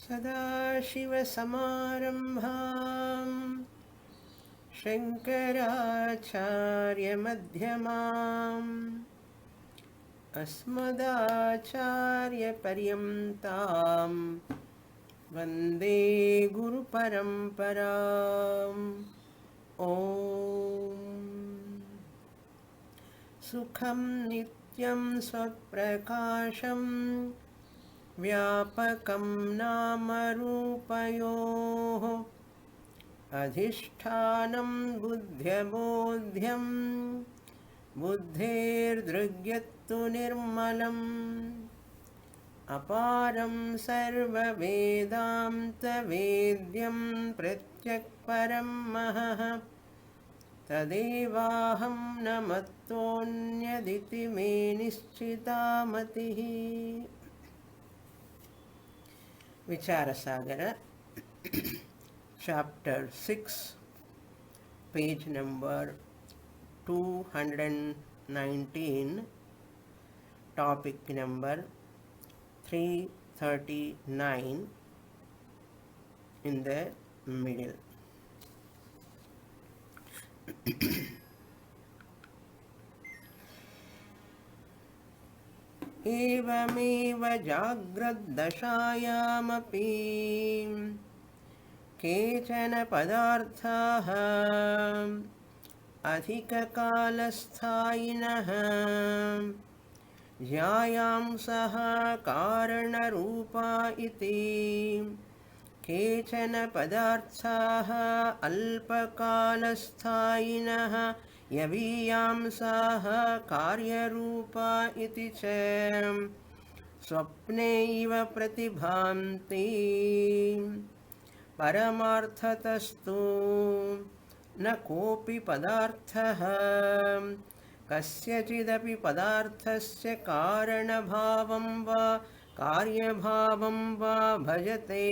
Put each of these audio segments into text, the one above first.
सदाशिवसमारम्भां शङ्कराचार्यमध्यमाम् अस्मदाचार्यपर्यन्तां वन्दे गुरुपरम्पराम् ॐ सुखं नित्यं स्वप्रकाशं व्यापकं नामरूपयोः अधिष्ठानं बुद्ध्यबोध्यं बुद्धेर्दृग्यत्तु निर्मलम् अपारं सर्ववेदान्तवेद्यं प्रत्यक्परं महः तदेवाहं न मत्तोऽन्यदिति मे निश्चिता मतिः. Vichara Sagara, chapter 6, page number 219, topic number 339 in the middle. एवमेव जाग्रद्दशायामपि केचन पदार्थाः अधिककालस्थायिनः ज्ञायांसः कारणरूपा इति केचन पदार्थाः अल्पकालस्थायिनः यवीयांसाः कार्यरूपा इति च स्वप्ने इव प्रतिभान्ति परमार्थतस्तु न कोऽपि पदार्थः कस्यचिदपि पदार्थस्य कारणभावं वा कार्यभावं वा भजते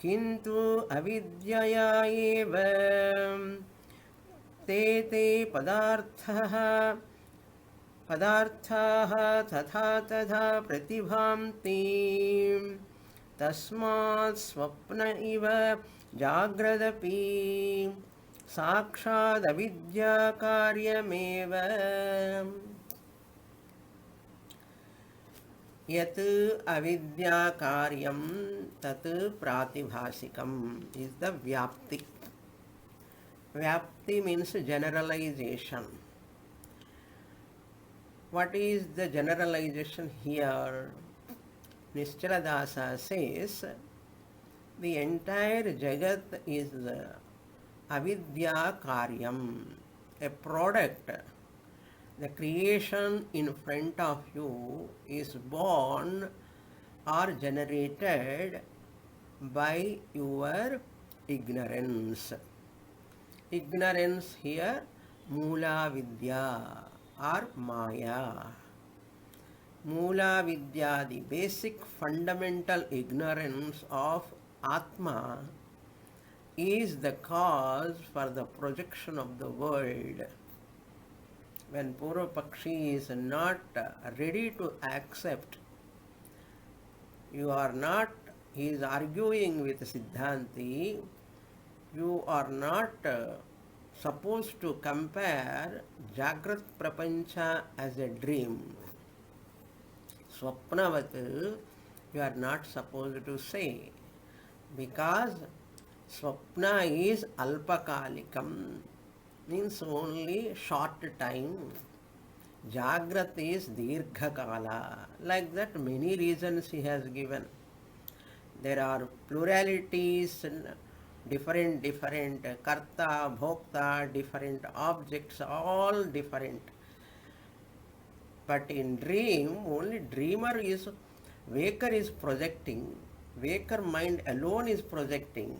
किन्तु अविद्यया एव ते पदार्थाः तथा तथा प्रतिभान्ति तस्मात् स्वप्न इव जाग्रदपि साक्षादविद्याकार्यमेव यत् अविद्याकार्यं तत् प्रातिभासिकम् is the vyapti. Vyapti means generalization. What is the generalization here? Nischala says the entire Jagat is avidya karyam, a product. The creation in front of you is born or generated by your ignorance. Ignorance here, Mula Vidya or Maya. Mula Vidya, the basic fundamental ignorance of Atma, is the cause for the projection of the world. When Purva Pakshi is not ready to accept, he is arguing with Siddhanti, you are not supposed to compare Jagrat Prapancha as a dream. Swapnavat, you are not supposed to say, because Swapna is Alpakalikam, means only short time. Jagrat is Dirghakala. Like that, many reasons he has given. There are pluralities, different karta, bhokta, different objects, all different. But in dream, only waker is projecting, waker mind alone is projecting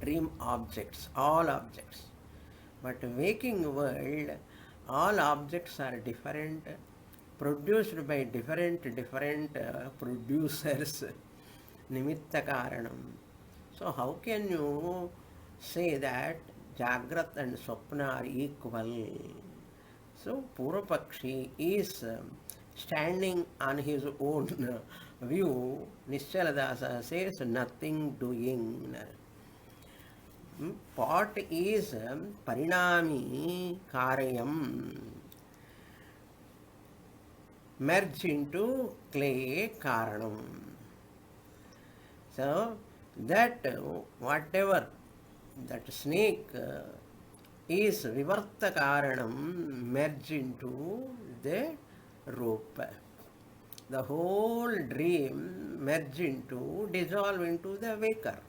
dream objects, all objects. But waking world, all objects are different, produced by different producers, nimitta karanam. So how can you say that Jagrat and Swapna are equal? So Purva Pakshi is Standing on his own view, Nischaladasa says nothing doing. Pot is parinami karayam, merge into clay karanam. So that whatever that snake is vivarta karanam, merge into the rope. The whole dream merge into, dissolve into the waker.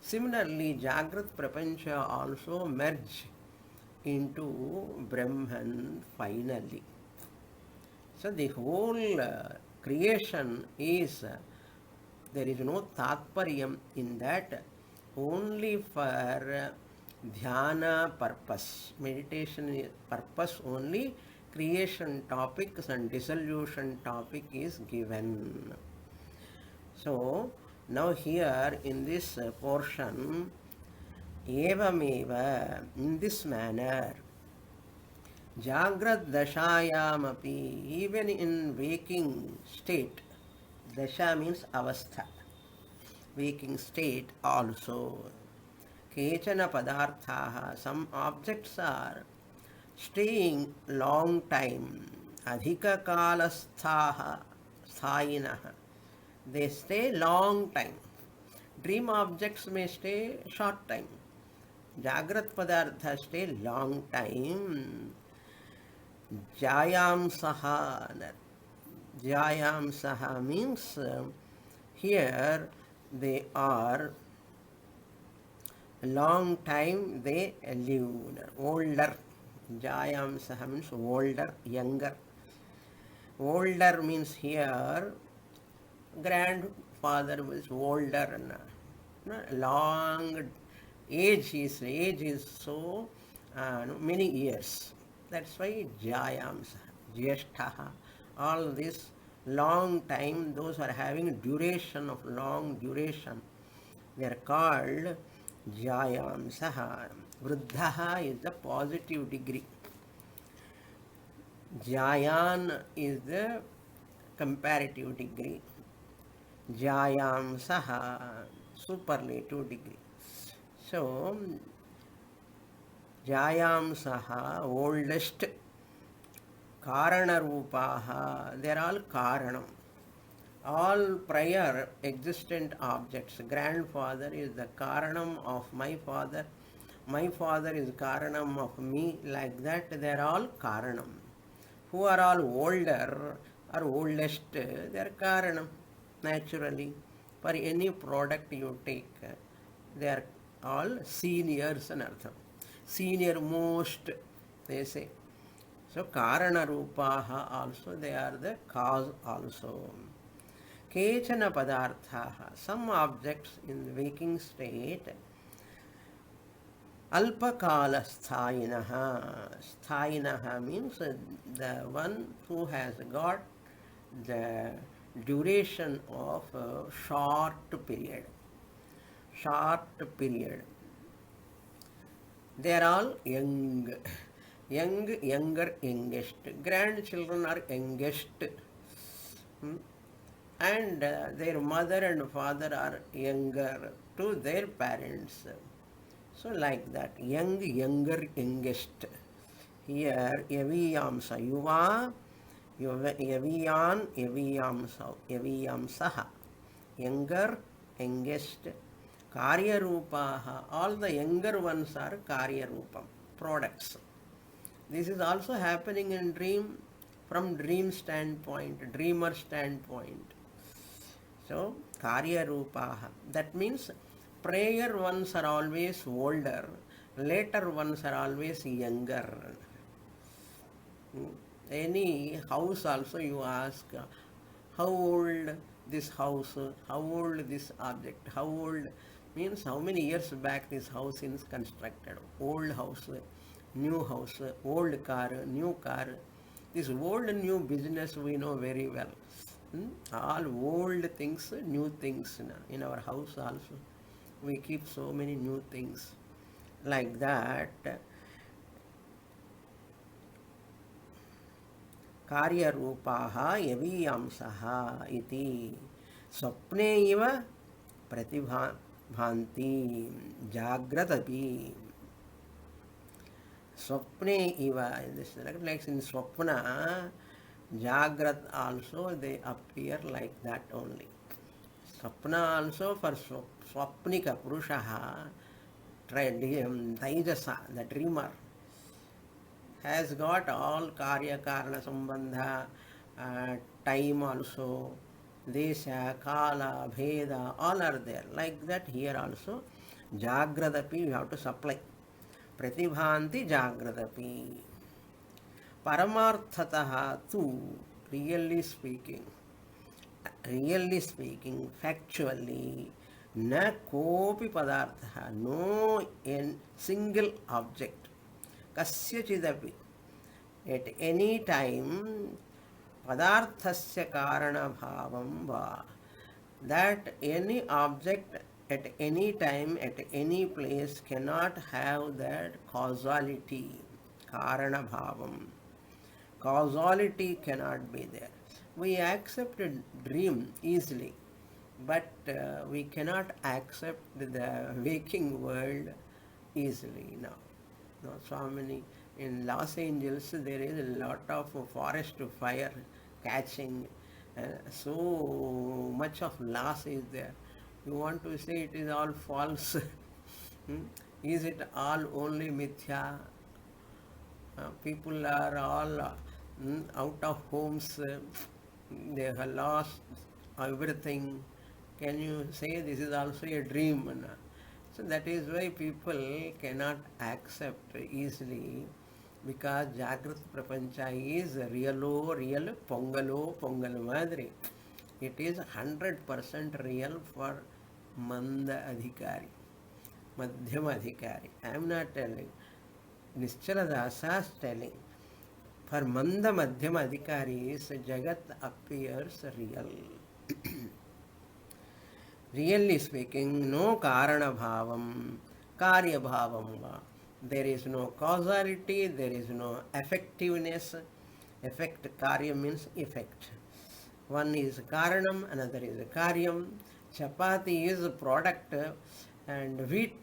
Similarly, Jagrat Prapancha also merge into Brahman finally. So the whole creation is, there is no tatparyam in that, only for dhyana purpose, meditation purpose only, creation topics and dissolution topic is given. So now here in this portion, evameva, in this manner, Jagrad dashayamapi, even in waking state, dasha means avastha, waking state also. Kechana padarthaha, some objects are staying long time, adhika kalasthaha, sthayinaha, they stay long time. Dream objects may stay short time. Jagrat padartha stay long time. Jayam saha. Jayam saha means here they are long time they live. Older. Jayam saha means older, younger. Older means here grandfather was older. Long age is so many years. That's why Jayams, Jyeshtaha, all this long time, those are having duration of long duration. They are called Jayamsaha. Vruddhaha is the positive degree. Jayan is the comparative degree. Jayamsaha, superlative degree. So, Jayamsaha, oldest, Karana Rupaha, they are all Karanam. All prior existent objects. Grandfather is the Karanam of my father is Karanam of me, like that they are all Karanam. Who are all older or oldest, they are Karanam, naturally. For any product you take, they are all seniors and artham. Senior most, they say. So Karana Rupaha also, they are the cause also. Kechana Padarthaha, some objects in the waking state, Alpakala Sthayinaha. Sthayinaha means the one who has got the duration of a short period. Short period. They are all young. Young, younger, youngest. Grandchildren are youngest. And their mother and father are younger to their parents. So like that, young, younger, youngest. Here, yaviyamsa, yuva, yaviyan, yaviyamsaha. Younger, youngest. Karya rupaha, all the younger ones are karya rupam, products. This is also happening in dream, from dream standpoint, dreamer standpoint. So, karya rupaha, that means prayer ones are always older, later ones are always younger. Any house also you ask, how old this house, how old this object, how old means how many years back this house is constructed. Old house, new house, old car, new car. This old and new business we know very well. All old things, new things in our house also. We keep so many new things. Like that, कार्यरूपाः यवीयांसः इति स्वप्ने इव प्रतिभान्ति जाग्रदपि स्वप्ने इव like in swapna jagrat also they appear like that only. Swapna also for swapnika purushaha taijasa, the dreamer has got all karya karana sambandha, time also, desha, kala, bheda, all are there. Like that here also, jagradapi you have to supply. Pratibhanti jagradapi. Paramarthataha tu, really speaking, factually, na kopi padartha, no single object, kasyachidapi, at any time, padarthasya karana bhavam va, that any object at any time, at any place cannot have that causality, karana bhavam. Causality cannot be there. We accept a dream easily, but we cannot accept the waking world easily now. No, Swamini, in Los Angeles there is a lot of forest fire catching, so much of loss is there. You want to say it is all false? Is it all only mithya? People are all out of homes, they have lost everything. Can you say this is also a dream? So that is why people cannot accept easily, because Jagrat Prapancha is real Pongal Madri. It is 100% real for Manda Adhikari, Madhyama Adhikari. I am not telling. Nischala Dasa is telling. For Manda Madhyama Adhikaris, Jagat appears real. Really speaking, no Karana Bhavam, Karya Bhavam. There is no causality, there is no effectiveness. Effect, Karya means effect. One is Karanam, another is Karyam. Chapati is a product and wheat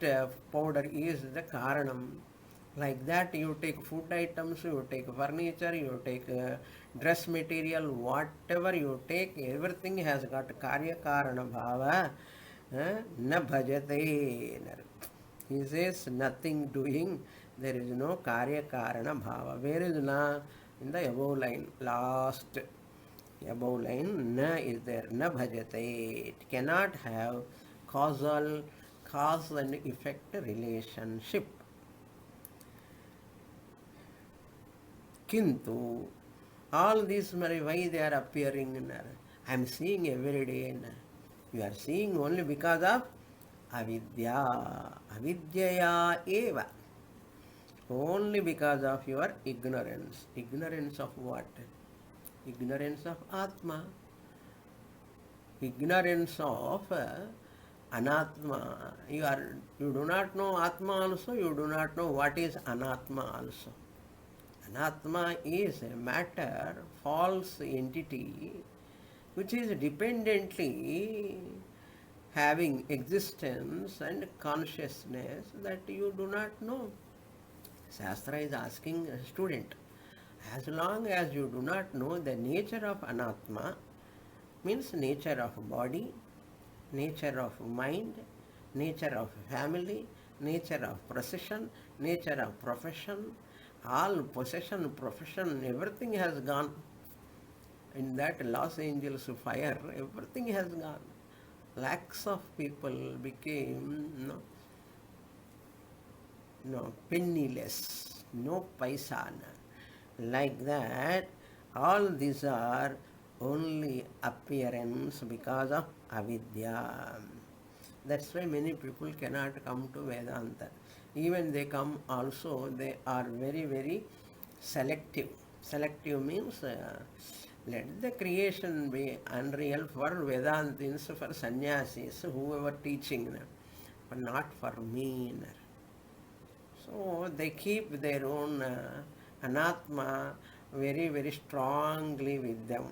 powder is the Karanam. Like that, you take food items, you take furniture, you take dress material, whatever you take, everything has got Karya Karana Bhava. Na bhajate. He says nothing doing, there is no Karya Karana Bhava. Where is na? In the above line, last above line, na is there. Na bhajate. It cannot have cause and effect relationship. Kintu, all these, why they are appearing? I am seeing every day. You are seeing only because of avidya. Avidyaya eva. Only because of your ignorance. Ignorance of what? Ignorance of Atma. Ignorance of Anatma. You do not know Atma also, you do not know what is Anatma also. Anatma is a matter, false entity, which is dependently having existence and consciousness that you do not know. Shastra is asking a student, as long as you do not know the nature of Anatma, means nature of body, nature of mind, nature of family, nature of procession, nature of profession, all possession, profession, everything has gone. In that Los Angeles fire, everything has gone. Lakhs of people became penniless, no paisa. Like that, all these are only appearance because of avidya. That's why many people cannot come to Vedanta. Even they come also, they are very selective. Selective means let the creation be unreal for Vedantins, for sannyasis, whoever teaching, but not for me. So they keep their own anatma very, very strongly with them.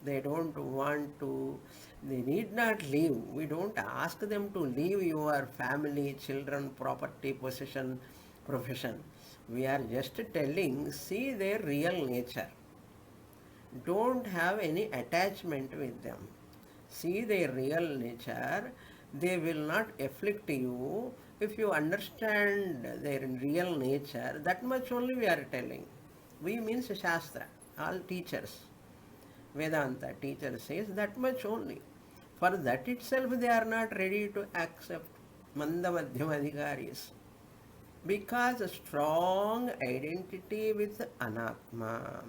They don't want to, they need not leave. We don't ask them to leave your family, children, property, possession, profession. We are just telling, see their real nature. Don't have any attachment with them. See their real nature. They will not afflict you. If you understand their real nature, that much only we are telling. We means Shastra, all teachers. Vedanta teacher says that much only. For that itself they are not ready to accept Manda Madhyama Adhikaris. Because a strong identity with Anatma.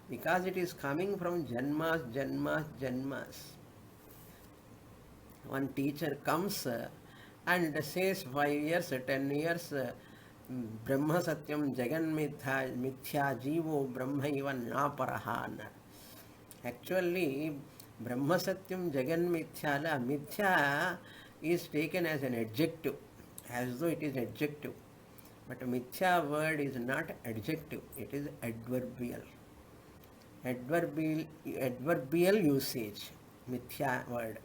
Because it is coming from Janmas, Janmas, Janmas. One teacher comes and says 5 years, 10 years, Brahma Satyam Jagan Mithya Jivo Brahma Ivan Naparaha. Actually, Brahma Satyam Jagan Mithya, Mithya is taken as an adjective, as though it is adjective. But Mithya word is not adjective, it is adverbial. Adverbial usage, Mithya word.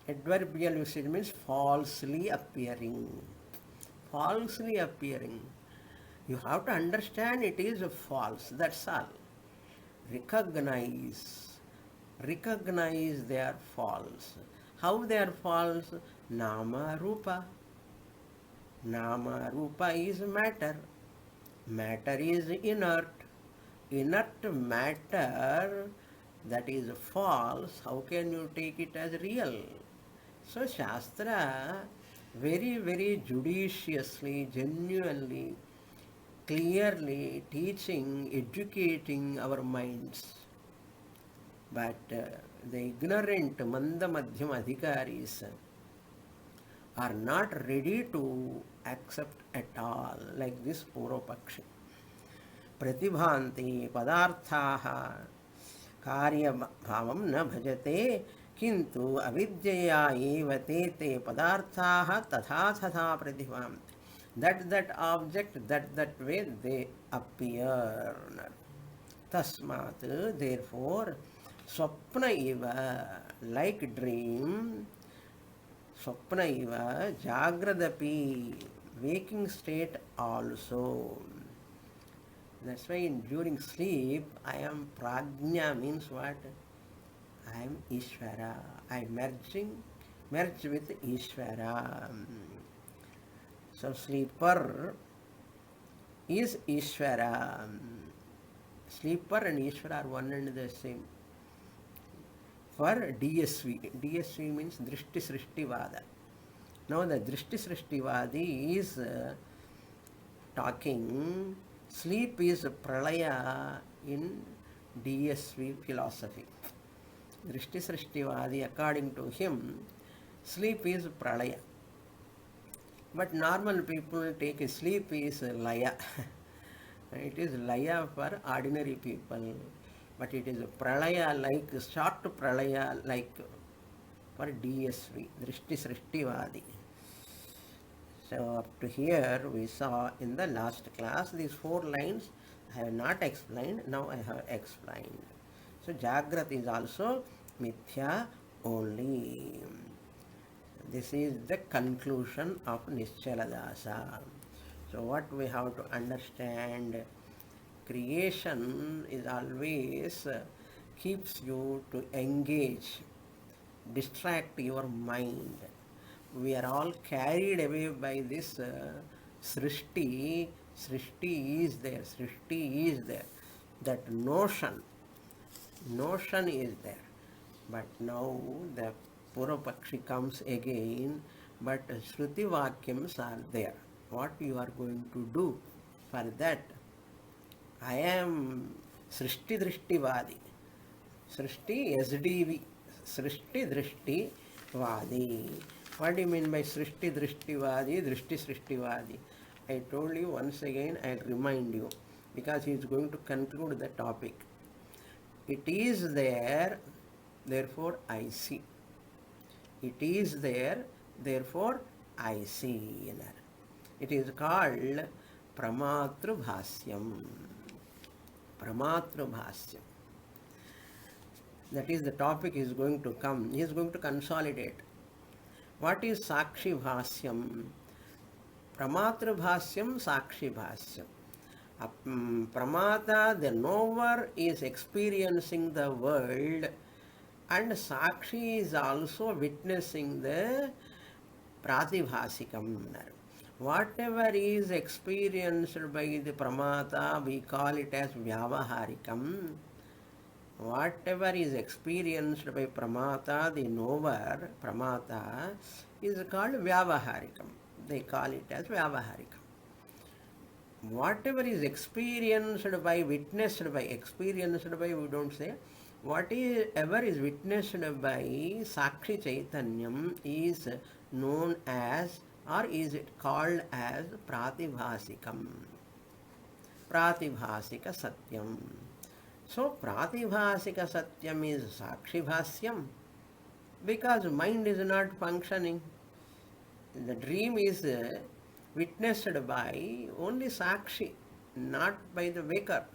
Adverbial usage means falsely appearing. Falsely appearing. You have to understand it is false, that's all. Recognize they are false. How they are false? Nama Rupa. Nama Rupa is matter. Matter is inert. Inert matter that is false. How can you take it as real? So Shastra very, very judiciously, genuinely, clearly teaching, educating our minds. But the ignorant Manda Madhyama Adhikaris are not ready to accept at all, like this Purvapakshi. Pratibhanti padarthaha karyabhavam na bhajate kintu avidyaya eva te padarthaha tatha tatha pratibhanti. That object, that way they appear. Tasmat, therefore, swapna iva, like dream, swapna iva, jagradapi, waking state also. That's why during sleep, I am prajna means what? I am Ishvara. I merge with Ishvara. So sleeper is Ishvara. Sleeper and Ishvara are one and the same. For DSV means Drishti Srishtivada. Now the Drishti Srishtivadi is talking, sleep is Pralaya in DSV philosophy. Drishti Srishtivadi, according to him, sleep is Pralaya. But normal people take a sleep is Laya. It is Laya for ordinary people. But it is Pralaya like, short Pralaya like for DSV, Drishti Srishtivadi. So up to here we saw in the last class, these 4 lines I have not explained, now I have explained. So Jagrat is also Mithya only. This is the conclusion of Nischaladasa. So what we have to understand, creation is always keeps you to engage, distract your mind. We are all carried away by this Srishti. Srishti is there. That notion is there. But now the Purvapakshi comes again, but Shruti Vakyams are there. What you are going to do for that? I am Srishti Drishtivadi. Srishti SDV. Srishti Drishtivadi. What do you mean by Srishti Drishtivadi, Drishti Srishtivadi? I told you once again, I'll remind you, because he is going to conclude the topic. It is there, therefore I see. It is there, therefore I see. It is called Pramatru Bhasyam. Pramatrubhasyam. That is the topic is going to come. He is going to consolidate. What is Sakshi Bhasyam? Pramatrubhasyam, Sakshi Bhasyam. Pramata, the knower, is experiencing the world, and Sakshi is also witnessing the Pratibhasikam. Whatever is experienced by the Pramata, we call it as Vyavaharikam. Whatever is experienced by Pramata, the knower, Pramata, is called Vyavaharikam. They call it as Vyavaharikam. Whatever is experienced by, witnessed by, we don't say, whatever is witnessed by Sakshi Chaitanyam is known as, or is it called as Pratibhasikam. Pratibhasika Satyam. So Pratibhasika Satyam is Sakshi Bhasyam because mind is not functioning. The dream is witnessed by only Sakshi, not by the waker.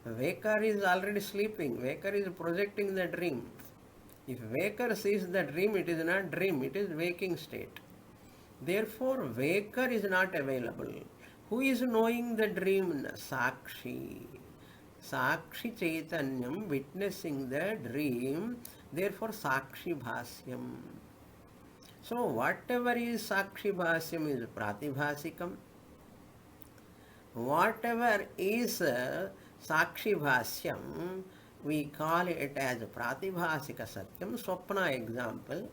The waker is already sleeping. Waker is projecting the dream. If waker sees the dream, it is not dream, it is waking state. Therefore, waker is not available. Who is knowing the dream? Sakshi. Sakshi Chaitanyam witnessing the dream. Therefore, Sakshi Bhasyam. So, whatever is Sakshi Bhasyam is Pratibhasikam. Whatever is Sakshi Bhasyam, we call it as Pratibhasika Satyam. Swapna example.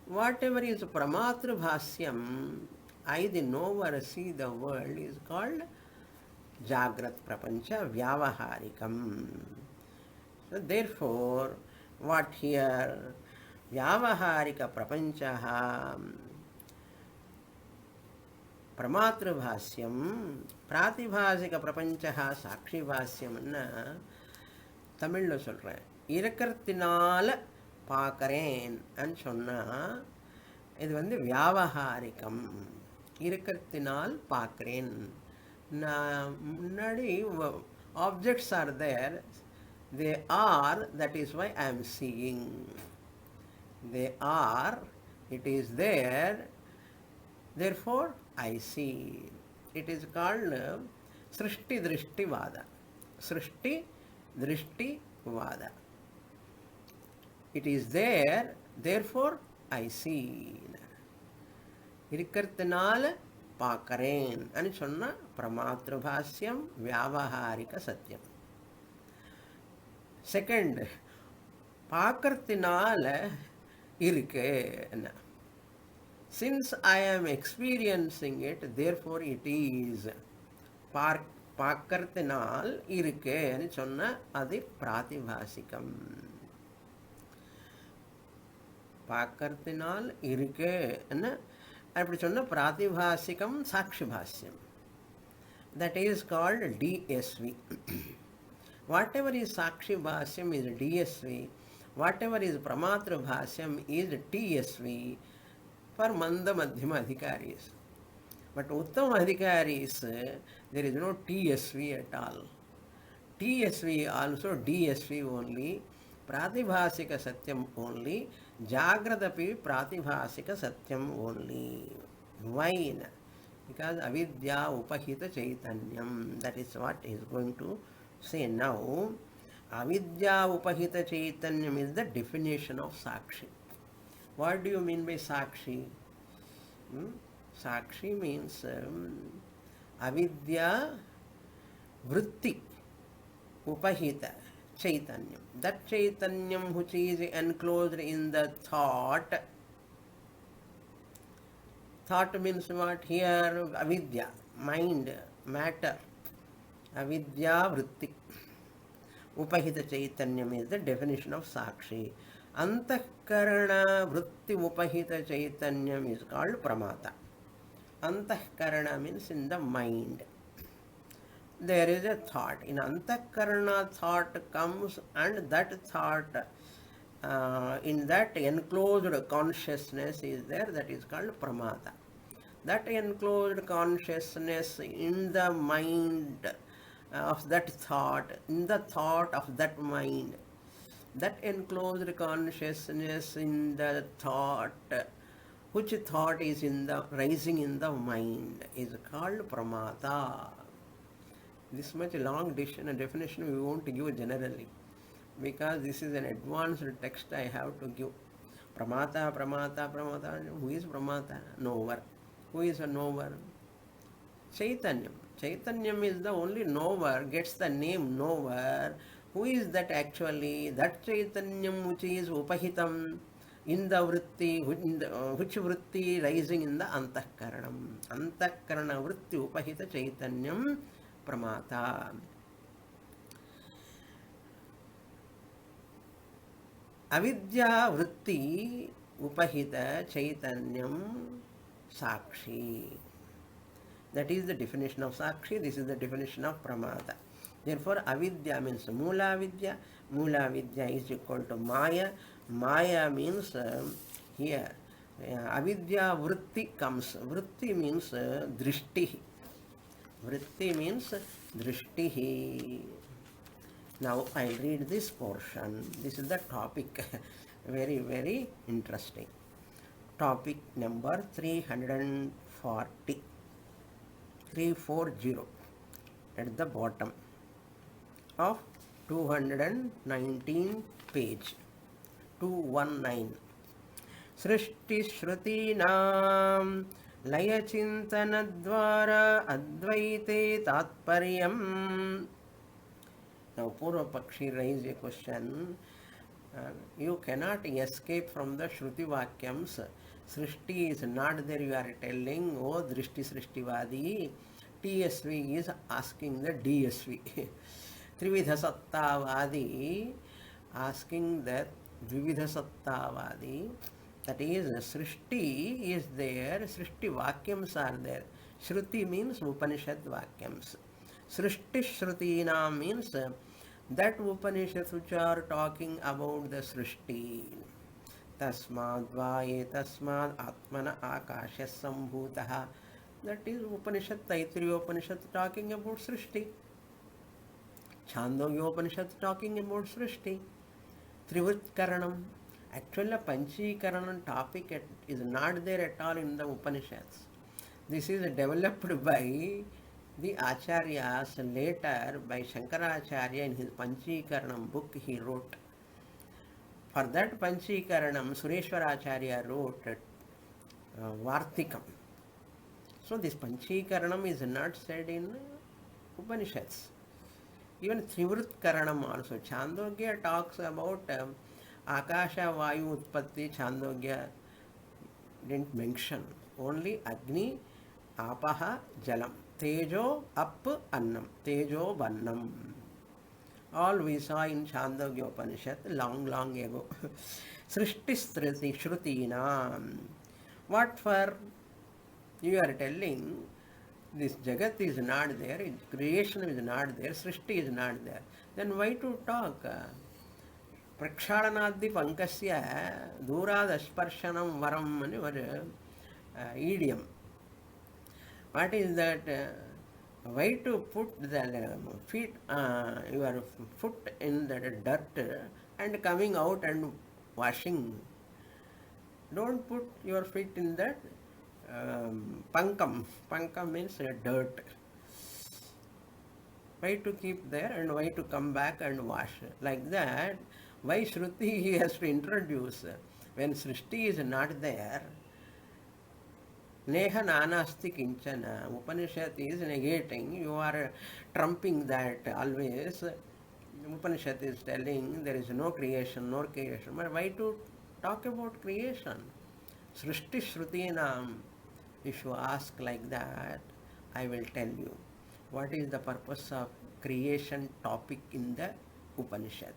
Whatever is Pramatru Bhasyam, I the knower see the world, is called Jagrat Prapancha Vyavaharikam. So therefore, what here? Vyavaharika Prapanchaha Pramatru Bhasyam Pratibhasika Prapanchaha Sakshi Bhasyam தமிழில் சொல்கிறேன். இருக்கிறத்தினால பார்க்குறேன் சொன்னால் இது வியாவகாரிகம். இருக்கிறத்தினால் பார்க்குறேன். நான் முன்னாடி objects are there, they are, that is why I am seeing. They are, it is there, therefore I see. It is called Srishti Drishti Vada. Srishti Drishti Vada. It is there, therefore I see. இருக்கிறதுனால பார்க்கறேன் అని சொன்ன பிரமாத்ருபாஸ்யம் வியாவகாரிக சத்தியம். Second, பார்க்கறதுனால இருக்கு. Since I am experiencing it, therefore it is. பார்க்கறதுனால் இருக்கு అని சொன்ன அது பிராதிபாசிகம். பார்க்கறதுனால் இருக்கு அப்படி சொன்ன பிராதிபாசிகம் சாட்சி பாஷ்யம். That is called DSV. Whatever is Sakshi Bhasyam is DSV. Whatever is Pramatru Bhasyam is TSV for Manda Madhyama Adhikaris. But Uttama Adhikaris, there is no TSV at all. TSV also DSV only. Pratibhasika Satyam only. Jagradapi Pratibhasika Satyam only. Why? Because Avidya Upahita Chaitanyam. That is what he is going to say now. Avidya Upahita Chaitanyam is the definition of Sakshi. What do you mean by Sakshi? Sakshi means Avidya Vritti Upahita Chaitanyam. That Chaitanyam which is enclosed in the thought. Thought means what? Here Avidya, mind, matter. Avidya Vritti Upahita Chaitanyam is the definition of Sakshi. Antahkarana Vritti Upahita Chaitanyam is called Pramata. Antahkarana means in the mind. There is a thought. In Antahkarana, thought comes, and that thought, in that enclosed consciousness is there, that is called Pramata. That enclosed consciousness in the mind of that thought, in the thought of that mind, that enclosed consciousness in the thought, which thought is in the rising in the mind, is called pramata. This much long definition we won't give generally, because this is an advanced text I have to give. Pramata, pramata, pramata. Who is pramata? Knower. Who is a knower? Chaitanyam. Chaitanyam is the only knower, gets the name knower. Who is that actually? That Chaitanyam which is upahitam in the vritti, which vritti rising in the antakaranam. Antakarana vritti upahita Chaitanyam pramata. Avidya vritti upahita Chaitanyam sakshi. That is the definition of sakshi. This is the definition of pramata. Therefore, avidya means mula vidya. Mula vidya is equal to maya. Maya means here avidya vritti comes. Vritti means drishti. Vritti means drishti. Now I will read this portion. This is the topic. Very, very interesting. Topic number 340. 340 at the bottom of 219 page. 219. Srishti shrutinam laya chintana dvara advaite tatparyam. Now Purva Pakshi raised a question. You cannot escape from the Shruti Vakyams. Srishti is not there, you are telling, oh Drishti Srishtivadi. TSV is asking the DSV. Trividha Sattavadi asking that Dvividha Sattavadi, that is Srishti is there, Srishti Vakyams are there. Shruti means Upanishad Vakyams. Srishti Shrutinam means that Upanishads which are talking about the Srishti. Tasmad vaye tasmad atmana akasha sambhutaha. That is Upanishad, Taittiriya Upanishad talking about Srishti. Chandogya Upanishad talking about Srishti. Trivritkaranam. Actually, Panchikaranam topic is not there at all in the Upanishads. This is developed by the Acharyas later, by Shankaracharya in his Panchikaranam book he wrote. For that Panchikaranam, Sureshwaracharya wrote Vartikam. So this Panchikaranam is not said in Upanishads. Even Trivritkaranam also. Chandogya talks about Akasha Vayu Utpatti. Chandogya didn't mention. Only Agni, Apaha, Jalam. Tejo, Up, Annam. Tejo, Vannam. All we saw in Chandogya Upanishad long ago. Srishti Shrutinam. What for? You are telling this Jagat is not there, creation is not there, Srishti is not there. Then why to talk? Prakshalanadhi pankasya durad asparshanam varam ani one idiom. What is that? Why to put the feet, your foot in the dirt and coming out and washing? Don't put your feet in that pankam. Pankam means dirt. Why to keep there and why to come back and wash? Like that, why Shruti he has to introduce? When Srishti is not there, Neha nanasti kinchana. Upanishad is negating. You are trumping that always. Upanishad is telling there is no creation, no creation. But why to talk about creation? Srishti Shrutinam. If you ask like that, I will tell you what is the purpose of creation topic in the Upanishad.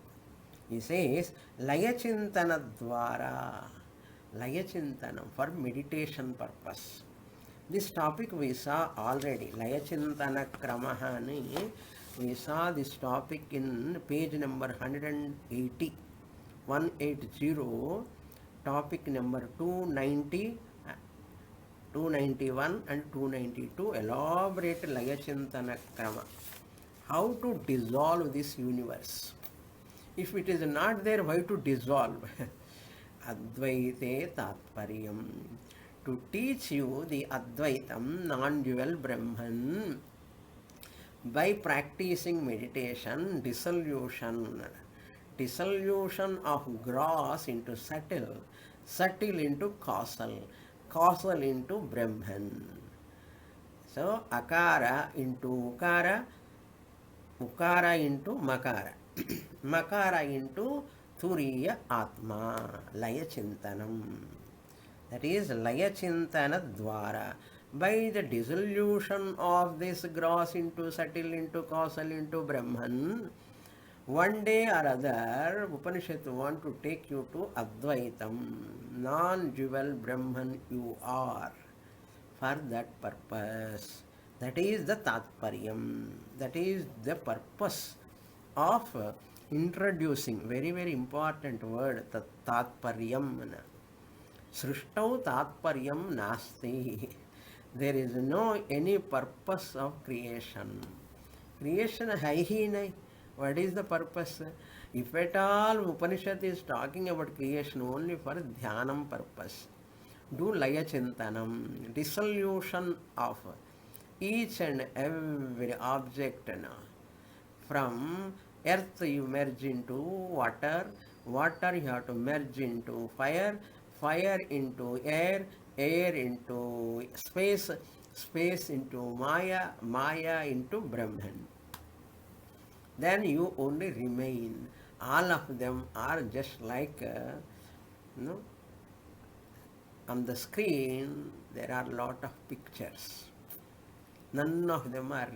He says, Layachintana Dvara. Layachintanam, for meditation purpose. This topic we saw already. Layachintana Kramahani. We saw this topic in page number 180. 180. Topic number 290, 291 and 292. Elaborate Layachintana Krama. how to dissolve this universe. If it is not there, why to dissolve? Advaite Tatparyam. To teach you the Advaitam, non-dual Brahman, by practicing meditation, dissolution of gross into subtle, subtle into causal, causal into Brahman. So, akara into ukara, ukara into makara, makara into turiya atma, laya chintanam. That is laya chintana dwara. By the dissolution of this gross into subtle into causal into Brahman, one day or other, Upanishad want to take you to Advaitam, non-dual Brahman you are. For that purpose, that is the Tatparyam, that is the purpose of introducing, very very important word, the Tatparyam. Srishtau Tatparyam Nasti. There is no any purpose of creation. Creation hai hi nahi. What is the purpose? If at all Upanishad is talking about creation only for dhyanam purpose, do laya chintanam, dissolution of each and every object. From earth you merge into water, water you have to merge into fire, fire into air, air into space, space into Maya, Maya into Brahman. Then you only remain. All of them are just like, on the screen there are a lot of pictures. None of them are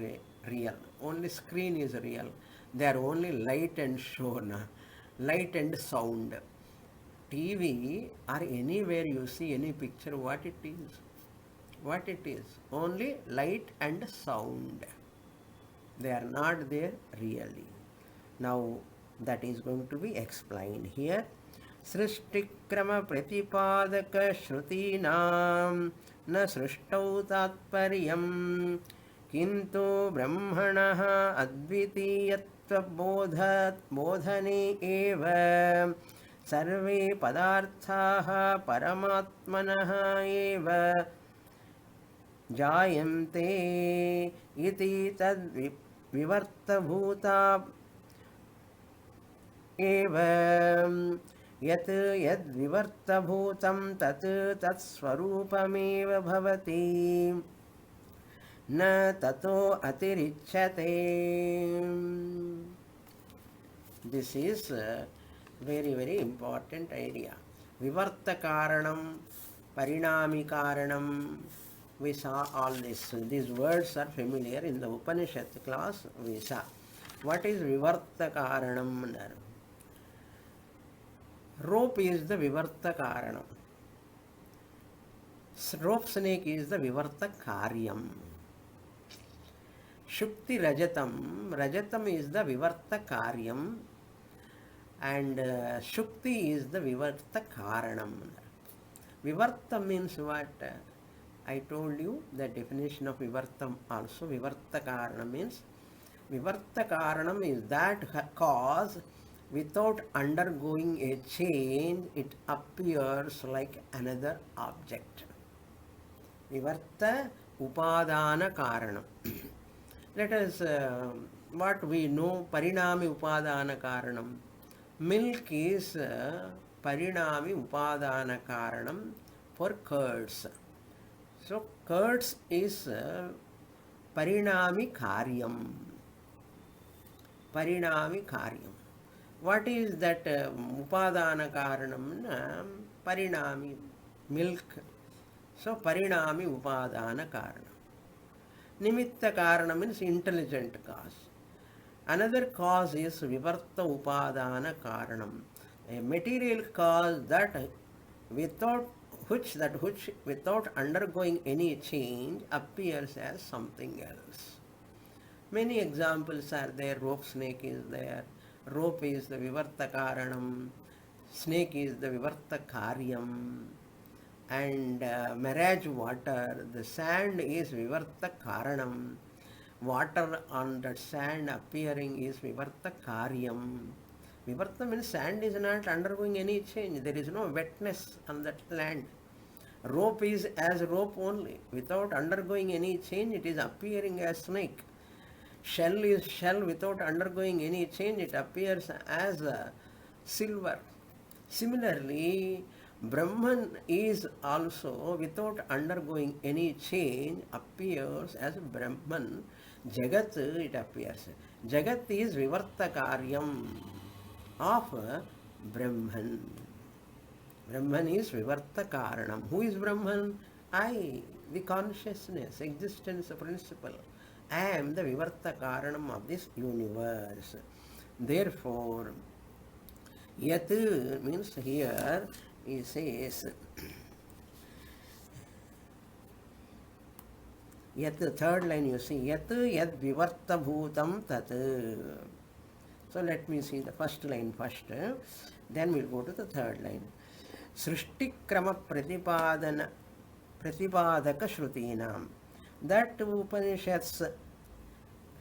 real. Only screen is real. They are only light and shown, light and sound. TV or anywhere you see any picture, what it is? What it is? Only light and sound. They are not there really. Now that is going to be explained here. Srishtikrama pratipadaka shrutinam na srishtau tatparyam kintu brahmanaha advitiyatva bodhane eva sarve padarthaha paramatmanaha eva jayante iti tad vivartabhuta eva yat yad vivartabhutam tat tatsvarupameva bhavati na tato atirichyate. This is a very very important idea. Vivarta karanam, parinami karanam. We saw all this. These words are familiar in the Upanishad class. We saw. What is Vivarta Karanam? Rope is the Vivarta Karanam. Rope snake is the Vivarta Karyam. Shukti Rajatam. Rajatam is the Vivarta Karyam. And Shukti is the Vivarta Karanam. Vivarta means what? I told you the definition of Vivartam also. Vivarta Karanam means, Vivarta Karanam is that cause without undergoing a change, it appears like another object. Vivarta Upadana Karanam. Let us, what we know, Parinami Upadana Karanam. Milk is Parinami Upadana Karanam for curds. So, curds is Parinami Karyam. Parinami Karyam. What is that Upadana Karanam? Parinami, milk. So, Parinami Upadana Karanam. Nimitta Karanam means intelligent cause. Another cause is Vivarta Upadana Karanam. A material cause that without which without undergoing any change appears as something else. Many examples are there. Rope snake is there. Rope is the Vivarta Karanam. Snake is the Vivarta Karyam. And marriage water, the sand is Vivarta Karanam. water on that sand appearing is vivarta karyam. Vivarta means sand is not undergoing any change. There is no wetness on that land. Rope is as rope only. Without undergoing any change, it is appearing as snake. Shell is shell without undergoing any change, it appears as silver. Similarly, Brahman is also without undergoing any change, appears as Brahman. Jagat it appears. Jagat is vivarta karyam of Brahman. Brahman is vivarta karanam. Who is Brahman? I, the consciousness, existence principle. I am the vivarta karanam of this universe. Therefore, yat means here he says, yat, third line you see, yat yad vivarta bhutam tat. So let me see the first line first, then we'll go to the third line. Srishtikrama pratipadana pratipadaka shrutinam. That Upanishads,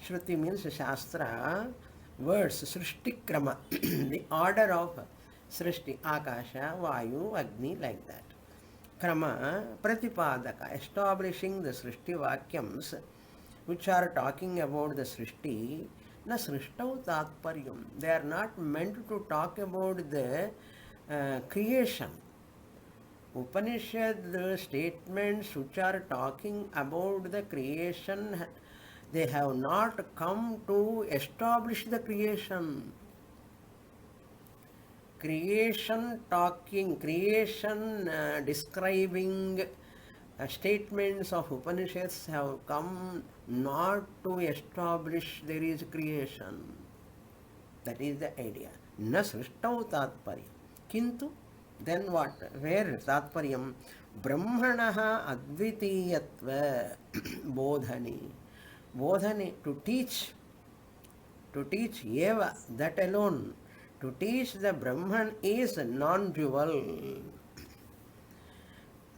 Shruti means Shastra, words, Srishtikrama, the order of Srishti, Akasha, Vayu, Agni, like that. Krama, Pratipadaka, establishing the Srishti Vakyams, which are talking about the Srishti, na Srishtau Tatparyam. They are not meant to talk about the creation. Upanishad statements which are talking about the creation, they have not come to establish the creation. Creation talking, creation describing statements of Upanishads have come not to establish there is creation. That is the idea. Na srishtau tatparya. Kintu, then what? Where tatparyam? Brahmanaha advitiyatva bodhani. Bodhani, to teach eva, that alone. To teach the Brahman is non-dual.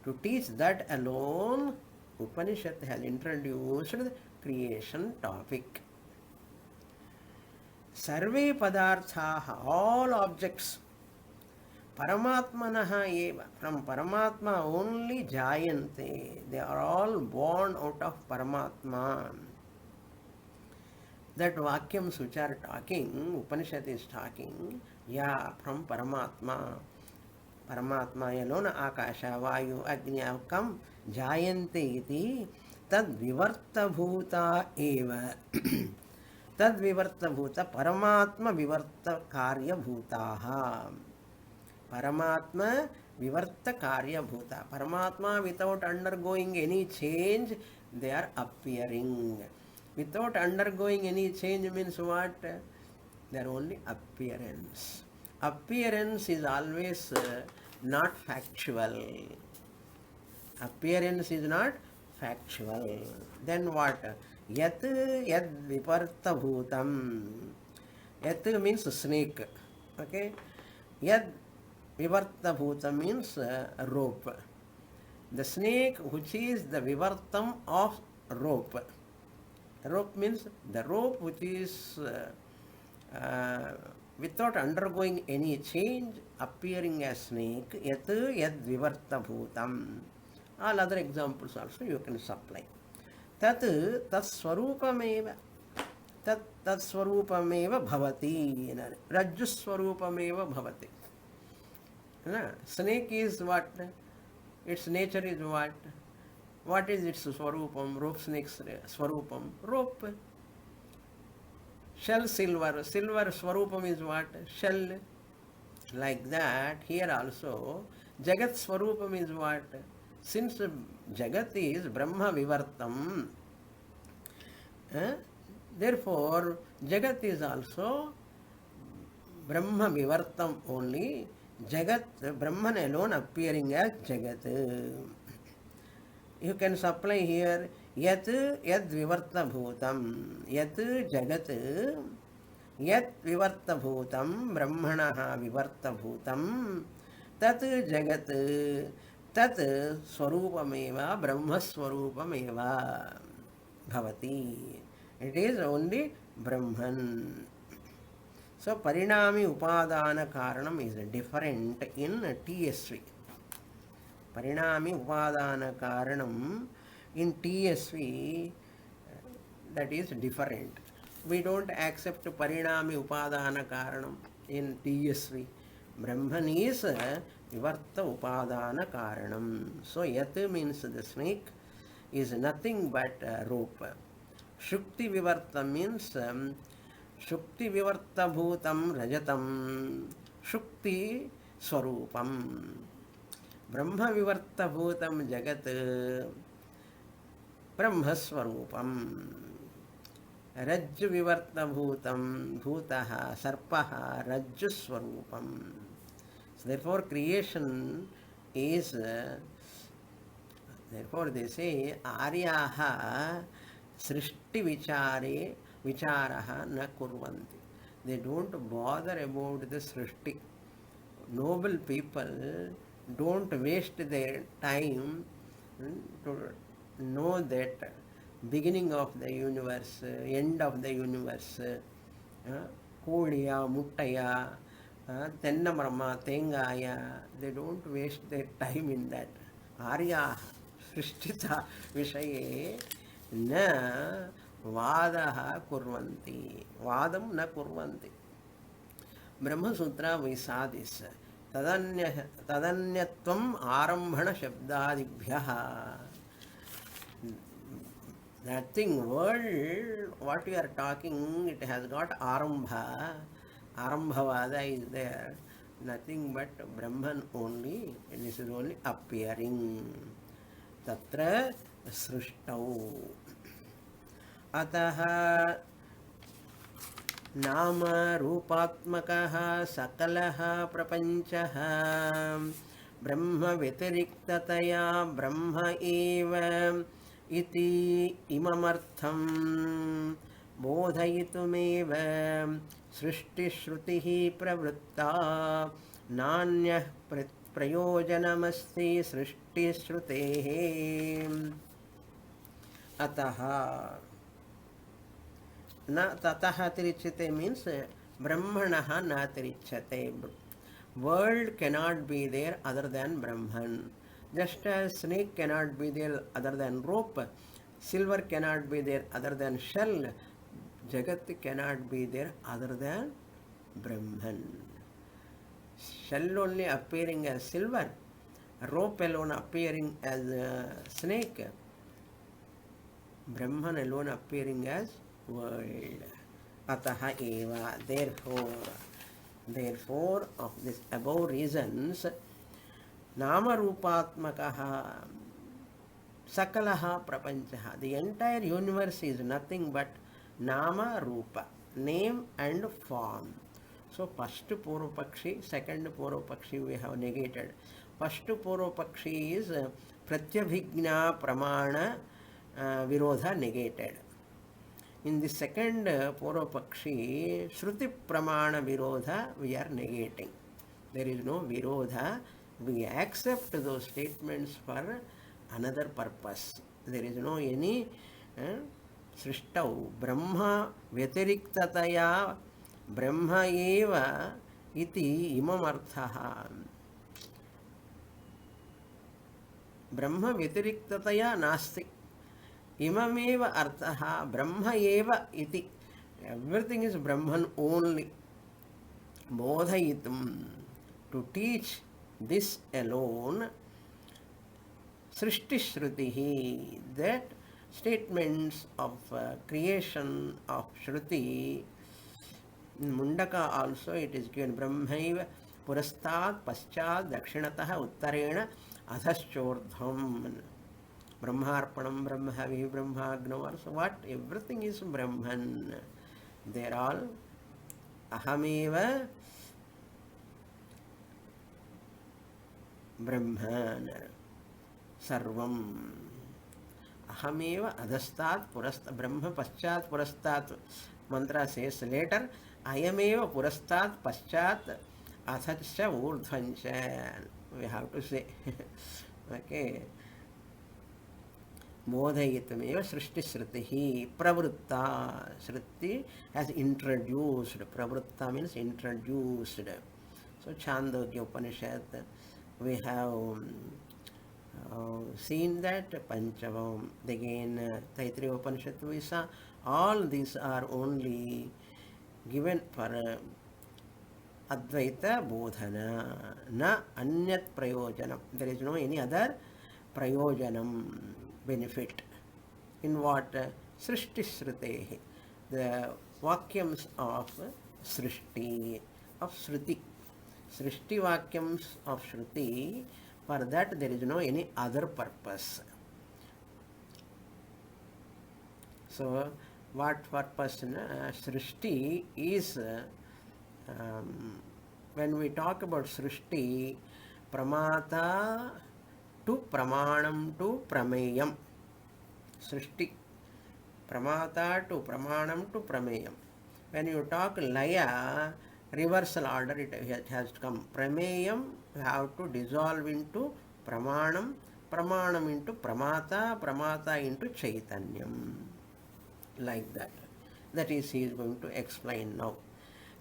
To teach that alone, Upanishad has introduced the creation topic. Sarve padarthaha, all objects, Paramatmanaha eva, from Paramatma only jayante. They are all born out of Paramatma. That Vakyams which are talking, Upanishad is talking, yeah, from Paramatma. Paramatma alone, Akasha, Vayu, Agni have come, jayante iti, tad vivarta bhuta eva. Tad vivarta bhuta, Paramatma vivarta karya bhutaha. Paramatma vivarta karya bhuta. Paramatma without undergoing any change, they are appearing. Without undergoing any change means what? They are only appearance. Appearance is always not factual. Appearance is not factual. Then what? Yat yad viparta bhutam. Yat means snake. Okay? Yad vivarta bhutam means rope. The snake which is the vivartam of rope. Rope means the rope which is without undergoing any change, appearing as snake. Yat yad vivarta bhutam. All other examples also you can supply. Tat swarupameva. Tat swarupameva bhavati. Rajju swarupameva bhavati. Snake is what? Its nature is what? What is its swarupam? Rope snake's swarupam? Rope. Shell silver. Silver swarupam is what? Shell. Like that, here also, Jagat swarupam is what? Since Jagat is Brahma vivartam, therefore, Jagat is also Brahma vivartam only. Jagat, Brahman alone appearing as Jagat. You can supply here Yat Yad Vivarta Bhutam. Yat Jagat Yat Vivarta Bhutam Brahmanaha Vivarta Bhutam Tat Jagat Tat Swarupameva Brahma Swarupameva Bhavati. It is only Brahman. So Parinami Upadana Karanam is different in TSV. Parinami Upadana Karanam in TSV, that is different. We don't accept Parinami Upadana Karanam in TSV. Brahman is Vivarta Upadana Karanam. So Yat means the snake is nothing but Rupa. Shukti Vivarta means Shukti Vivarta Bhutam Rajatam Shukti Swarupam. Brahma Vivarta Bhutam Jagat Brahma Swarupam. Rajju Vivarta Bhutam Bhutaha Sarpaha Rajju Swarupam. So therefore creation is therefore they say Aryaha Srishti Vicharaha na kurvanti. They don't bother about the Srishti. Noble people don't waste their time to know that beginning of the universe, end of the universe, Kodiya, Muttaya, Tennamarama, Tengaya. They don't waste their time in that. Arya Srishtita Vishaye na Vadaha Kurvanti. Vadam na Kurvanti. Brahma Sutra we saw this. Tadanyatvam Arambhana Shabdadibhyaha. That thing, world, what we are talking, it has got Arambha. Arambhavada is there. Nothing but Brahman only. This is only appearing. Tatra Srishtau. Ataha Nama Rupatmakaha Sakalaha Prapanchaha Brahma Vitariktataya Brahma Eva Iti Imamartham Bodhayitumeva Srishti Shrutihi Pravritta Nanyah Prayojanamasti Srishti Shrutehe Ataha Na tataha tirichate means Brahmanaha na tirichate. World cannot be there other than Brahman. Just as snake cannot be there other than rope, silver cannot be there other than shell, Jagat cannot be there other than Brahman. Shell only appearing as silver, rope alone appearing as snake, Brahman alone appearing as world. Ataha eva. Therefore, of this above reasons, Nama Rupatmakaha Sakalaha Prapanchaha. The entire universe is nothing but Nama Rupa, name and form. So, first Purvapakshi, second Purvapakshi we have negated. First Purvapakshi is Pratyabhigna Pramana Virodha negated. In the second Purvapakshi, Shruti Pramana Virodha we are negating. There is no Virodha. We accept those statements for another purpose. There is no any Srishtau Brahma Vyatiriktataya Brahma eva iti imamarthaha. Brahma Vyatiriktataya nasti. Imameva arthaha Brahma eva iti. Everything is Brahman only. Bodhayitum. To teach this alone, Srishti Shrutihi, that statements of creation of Shruti, in Mundaka also it is given Brahmaiva Purastad Paschad Dakshinataha Uttarena Adhaschordham. Brahmarpanam, Brahmahavi, Brahmagno, also what? Everything is Brahman. They are all Ahameva Brahman Sarvam. Ahameva Adhastat Purastat Brahma Paschat Purastat mantra says later Ayameva Purastat Paschat Athacha Urdhvancha. We have to say. Okay. Bodhayitameva Srishti Sritihi Pravritta. Sriti has introduced. Pravritta means introduced. So Chandogya Upanishad, we have seen that Panchavam, again Taittiriya Upanishad we saw. All these are only given for Advaita Bodhana, na Anyat Prayojanam. There is no any other Prayojanam benefit. In what? Srishti Sritehi, the Vakyams of Srishti, of Sruti. Srishti Vakyams of Shruti, for that there is no any other purpose. So, what purpose? Srishti is, when we talk about Srishti, Pramata to Pramanam to Prameyam. Srishti. Pramata to Pramanam to Prameyam. When you talk Laya, reversal order it has to come. Prameyam you have to dissolve into Pramanam, Pramanam into Pramata, Pramata into Chaitanyam. Like that. That is he is going to explain now.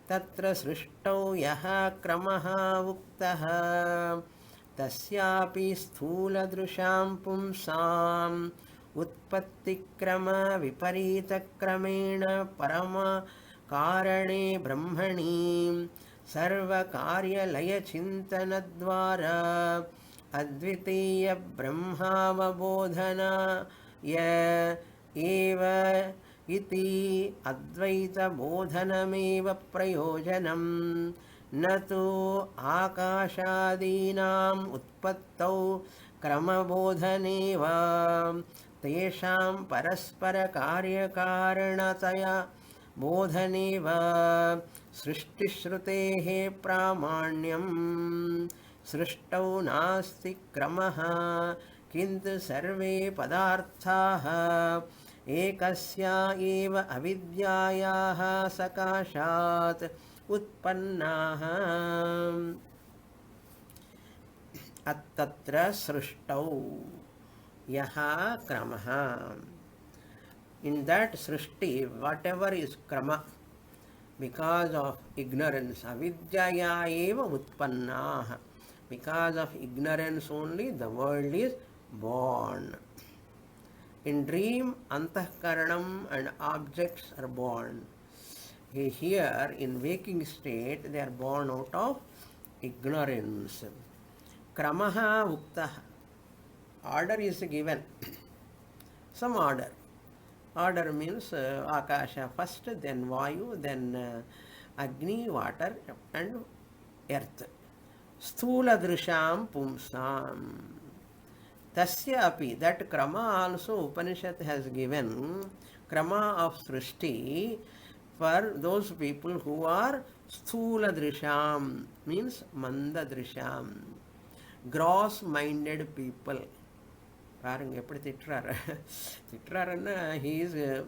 Tatra srishtau yaha kramaha uktaha tasyapi sthula drusham pumsam utpatti krama viparita kramena parama karane brahmani sarva karya laya chintana dvara advitiya brahmavabodhana ya eva iti advaita bodhanameva prayojanam natu akashadinam utpattau kramabodhaneva tesham paraspara karya karanataya bodhaneva srishti shrutehe pramanyam srishtau nasti kramaha kintu sarve padarthaha ekasya eva avidyayaha sakashat utpannaha attatra srishtau yaha kramaha. In that srishti, whatever is krama, because of ignorance, avidyaya eva utpannaha. Because of ignorance only the world is born. In dream, antahkaranam and objects are born. Here, in waking state, they are born out of ignorance. Kramaha uktaha. Order is given. Some order. Order means Akasha first, then Vayu, then Agni, water, and earth. Sthula drisham pumsam. Tasya api, that krama also Upanishad has given, krama of Srishti, for those people who are sthula drisham, means manda drisham, gross minded people. He is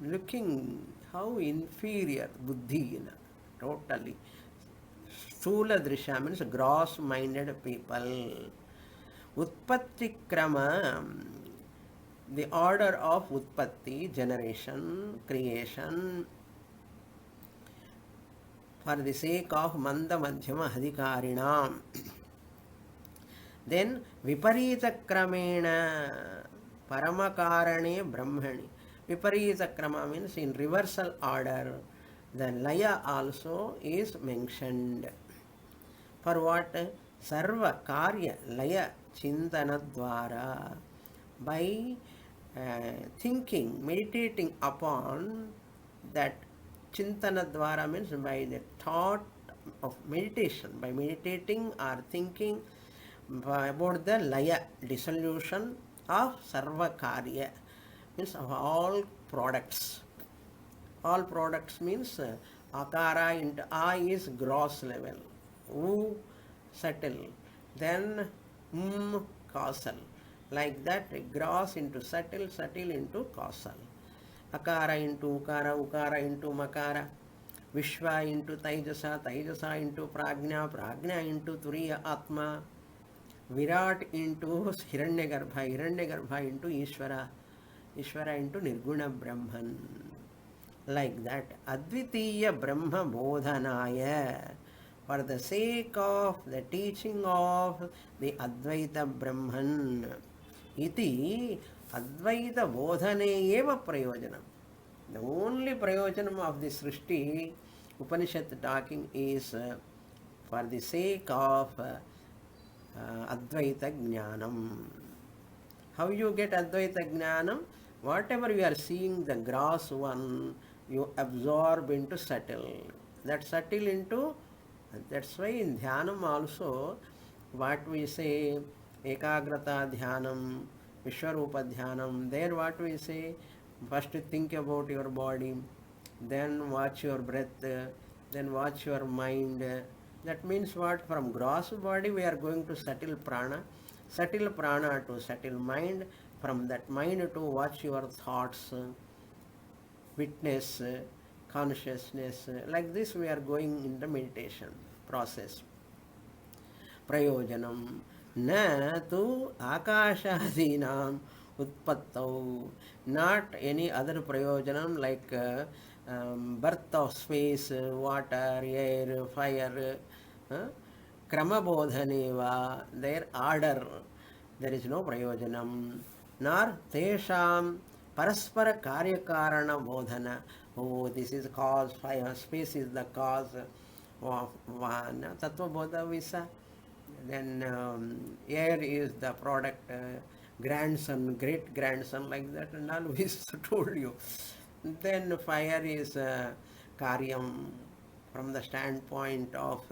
looking how inferior buddhi, totally. Sthula drisham means gross minded people. Utpatti krama, the order of utpatti, generation, creation, for the sake of manda madhyama adhikarinam. Then viparita kramena paramakarane brahmani. Viparita krama means in reversal order. The laya also is mentioned. For what? Sarva karya laya chintana dvara. By thinking, meditating upon that chintana dvara means by the thought of meditation, by meditating or thinking about the laya, dissolution of sarva karya, means of all products. All products means akara into I is gross level, u subtle, then causal. Like that, gross into subtle, subtle into causal. Akara into ukara, ukara into makara. Vishwa into Taijasa, Taijasa into Prajna, Prajna into Turiya Atma. Virat into Hiranyagarbha, Hiranyagarbha into Ishvara, Ishvara into Nirguna Brahman. Like that, Advitiya Brahma Bodhanaya, for the sake of the teaching of the Advaita Brahman, iti Advaita Bodhane eva prayojanam. The only prayojanam of the Srishti, Upanishad talking is for the sake of Advaita Jnanam. How you get Advaita Jnanam? Whatever you are seeing, the gross one, you absorb into subtle. That subtle into, that's why in Dhyanam also, what we say, Ekagrata Dhyanam, Vishwarupa Dhyanam, there what we say, first think about your body, then watch your breath, then watch your mind. That means what? From gross body we are going to subtle prana to subtle mind, from that mind to watch your thoughts, witness, consciousness. Like this we are going in the meditation process. Prayojanam na tu akashadinam utpattau, not any other prayojanam like birth of space, water, air, fire, kramabodhaneva, their order, there is no prayojanam, nor tesham paraspara karyakarana bodhana. Oh, this is cause, fire, space is the cause of one, tattva bodha visa. Then air is the product, grandson, great grandson, like that, and all we told you. Then fire is karyam from the standpoint of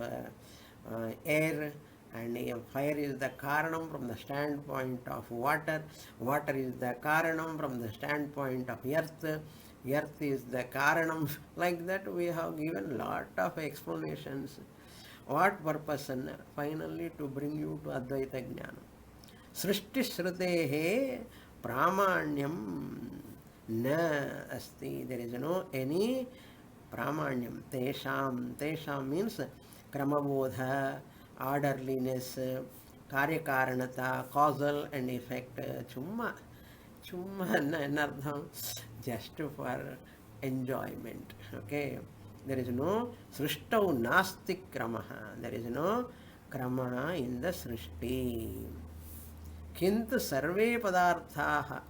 air, and fire is the karanam from the standpoint of water. Water is the karanam from the standpoint of earth. Earth is the karanam. Like that we have given lot of explanations. What purpose? Finally to bring you to Advaita Jnana. Srishti Shrutehe Pramanyam na asti. There is no any Pramanyam. Tesham means Kramabodha, orderliness, Karyakaranata, causal and effect. Chumma enardham, just for enjoyment. Okay. There is no Srishtau Nasti Kramaha. There is no Krama in the Srishti. Kintu Sarve Padarthaha.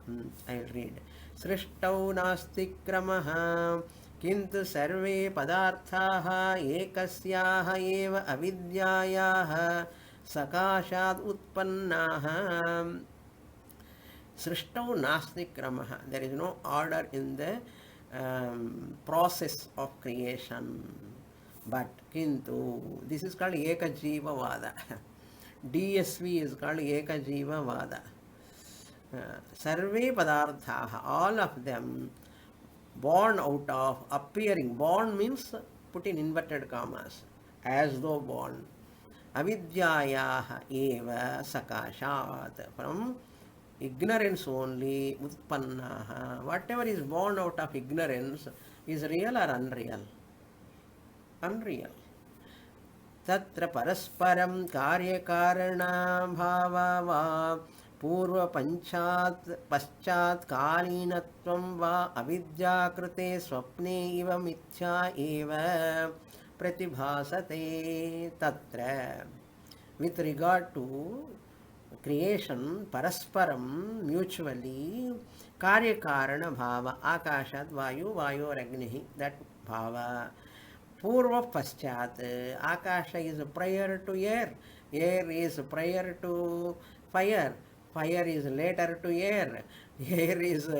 I will read. Srishtau Nasti Kramaha. Kintu Sarve Padarthaha Ekasyaha Eva Avidyayaha Sakashad Utpannaha. Srishtau Nasti Kramaha. There is no order in the process of creation. But Kintu, this is called Eka Jiva Vada. DSV is called Eka Jiva Vada. Sarve Padarthaha, all of them born out of appearing. Born means put in inverted commas, as though born. Avidyayaha eva sakashat, from ignorance only, utpannaha. Whatever is born out of ignorance is real or unreal? Unreal. Tatra parasparam karyakarana bhava va purva panchat paschat kalinatvam va avidyakrute swapne iva mithya eva pratibhasate. Tatra, with regard to creation, parasparam, mutually, karyakarana bhava, akashat vayu, vayu ragnihi, that bhava. Purva paschat, akasha is prior to air, air is prior to fire, fire is later to air, air is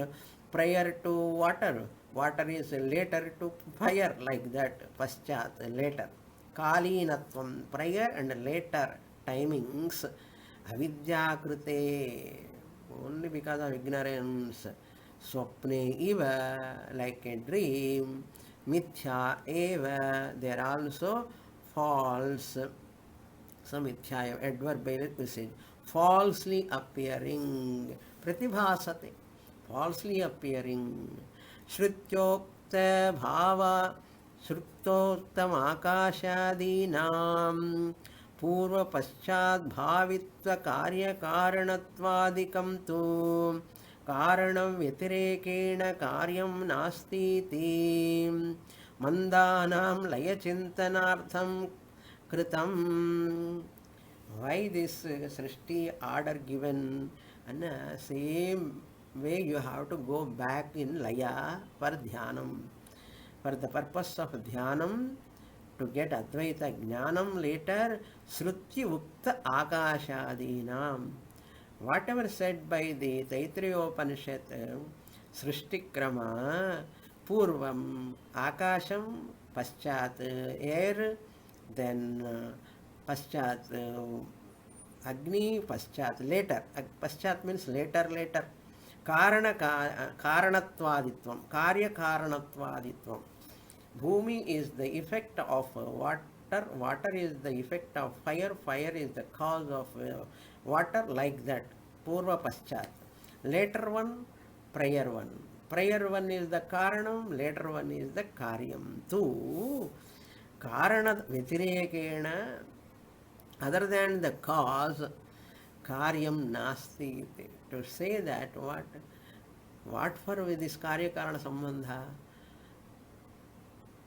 prior to water, water is later to fire, like that, paschat, later. Kalinatvam, prior and later timings. Avidyakrute, only because of ignorance. Swapne eva, like a dream. Mithya eva, they are also false. Some mithya, adverb usage. Falsely appearing. Pratibhasate, falsely appearing. Shrutyokta bhava, shrutoktam akashadinam पूर्व पश्चात् भावित्व कार्य कारणत्वादिकं तु कारणं व्यतिरेकेण कार्यं नास्तीति मंदानां लयचिन्तनार्थं कृतं. Why this Srishti order given? And same way you have to go back in Laya for Dhyanam. For the purpose of Dhyanam, to get Advaita Jnanam later, Sruti Ukta Akashadinam. Whatever said by the Taittiriya Upanishad, Srishti Krama, Purvam, Akasham, Paschat, air, then Paschat, Agni, Paschat, later. Paschat means later, later. Karanatvaditvam, Karya Karanatvaditvam. Bhumi is the effect of water, water is the effect of fire, fire is the cause of water, like that. Purva Paschat. Later one, prior one. Prior one is the Karanam, later one is the Karyam. Tu Karana Vitirekena, other than the cause, Karyam Nasti. To say that what for with this Karya Karana Sambandha?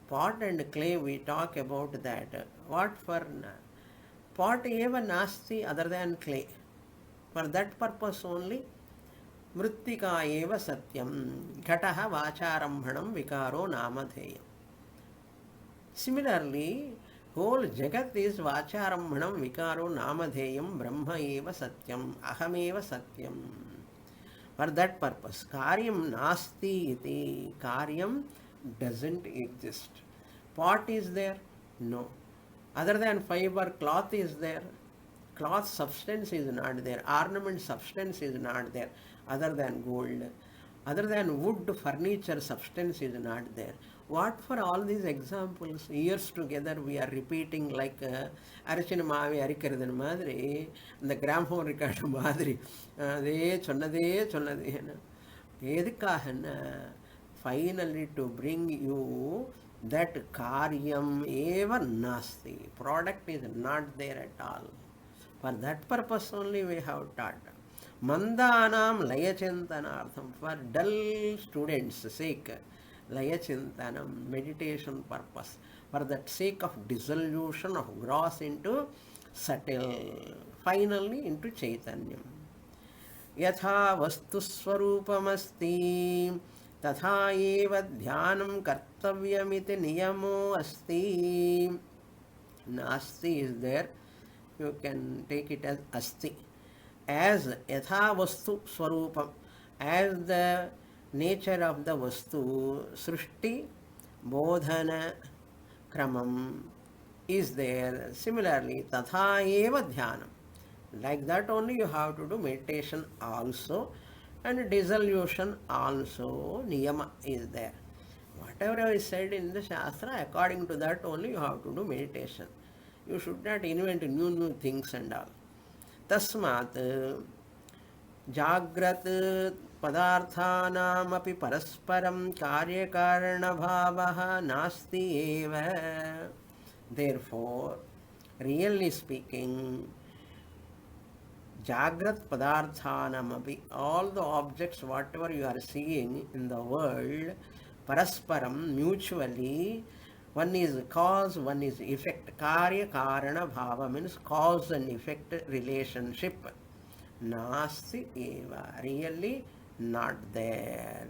Pot and clay, we talk about that. What for? Pot eva nasti other than clay. For that purpose only, mrittika eva satyam, ghataha vacharambhanam vikaro namadheyam. Similarly, whole jagat is vacharambhanam vikaro namadheyam, brahma eva satyam, aham eva satyam. For that purpose, karyam nasti iti, karyam doesn't exist. Pot is there? No. Other than fiber, cloth is there. Cloth substance is not there. Ornament substance is not there. Other than gold. Other than wood, furniture substance is not there. What for all these examples? Years together we are repeating like Arachina Mavi Arikaradan Madri, the gramophone record Madri. They Chonade. Finally, to bring you that karyam eva nasti. Product is not there at all. For that purpose only we have taught. Mandanam layachintanartham. For dull students' sake, layachintanam, meditation purpose. For that sake of dissolution of gross into subtle, finally into chaitanyam. Yatha vastu swarupamasti. तथा एव ध्यानं कर्तव्यमिति नियमो अस्ति. नास्ति is there, you can take it as asti. As yatha vastu swarupam, as the nature of the vastu, srishti bodhana kramam is there. Similarly, tatha eva dhyanam. Like that only you have to do meditation also. And dissolution also, niyama is there. Whatever is said in the Shastra, according to that only you have to do meditation. You should not invent new things and all. Tasmat jagrat padarthanam api parasparam karya karana bhavaha nasti eva. Therefore, really speaking, Jagrat Padarthanamapi, all the objects, whatever you are seeing in the world, Parasparam, mutually, one is cause, one is effect. Karya Karana Bhava means cause and effect relationship. Nasti eva, really not there.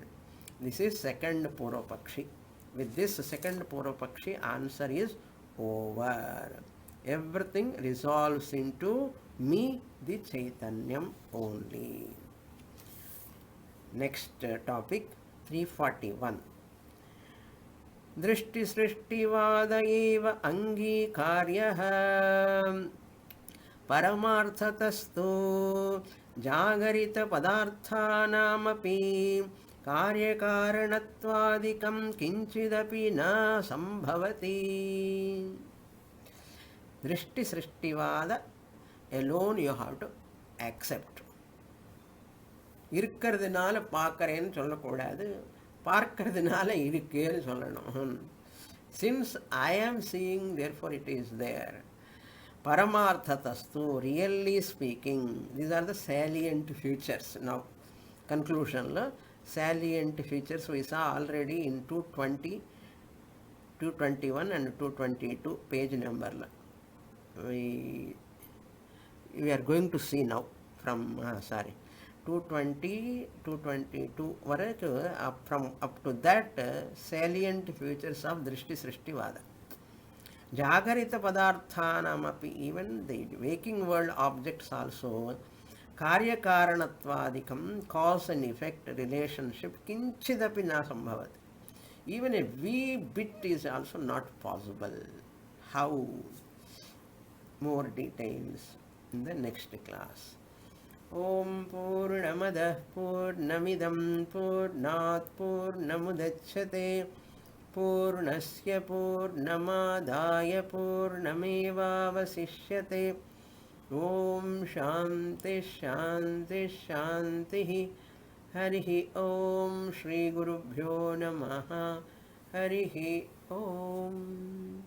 This is second Purvapakshi. With this second Purvapakshi, answer is over. Everything resolves into me, the Chaitanyam only. Next topic, 341. Drishti Srishtivada eva angikaryah paramarthatastu jagarita padarthanamapi karyakaranatvadikam kinchidapi na sambhavati. Drishti Srishtivada alone you have to accept. இருக்கிறதுனால பார்க்கறேன்னு சொல்லக்கூடாது, பார்க்கறதுனால இருக்கேன்னு சொல்லணும். Since I am seeing, therefore it is there. Paramarthatastu, really speaking, these are the salient features. Now, conclusion, salient features we saw already in 220, 221 and 222 page number. We are going to see now from, 220, 222 వరకు from up to that salient features of Drishti Srishti Vada. Jagarita padarthanamapi, even the waking world objects also, karya karanatvadikam, cause and effect relationship, kinchidapi na sambhavati. Even a wee bit is also not possible. How? More details in the next class. Om Purnamadah Purnamidam Purnat Purnamudachyate Purnasya Purnamadaya Purnamevavasishyate. Om Shanti Shanti Shanti. Harihi Om Shri Gurubhyo Namaha. Harihi Om.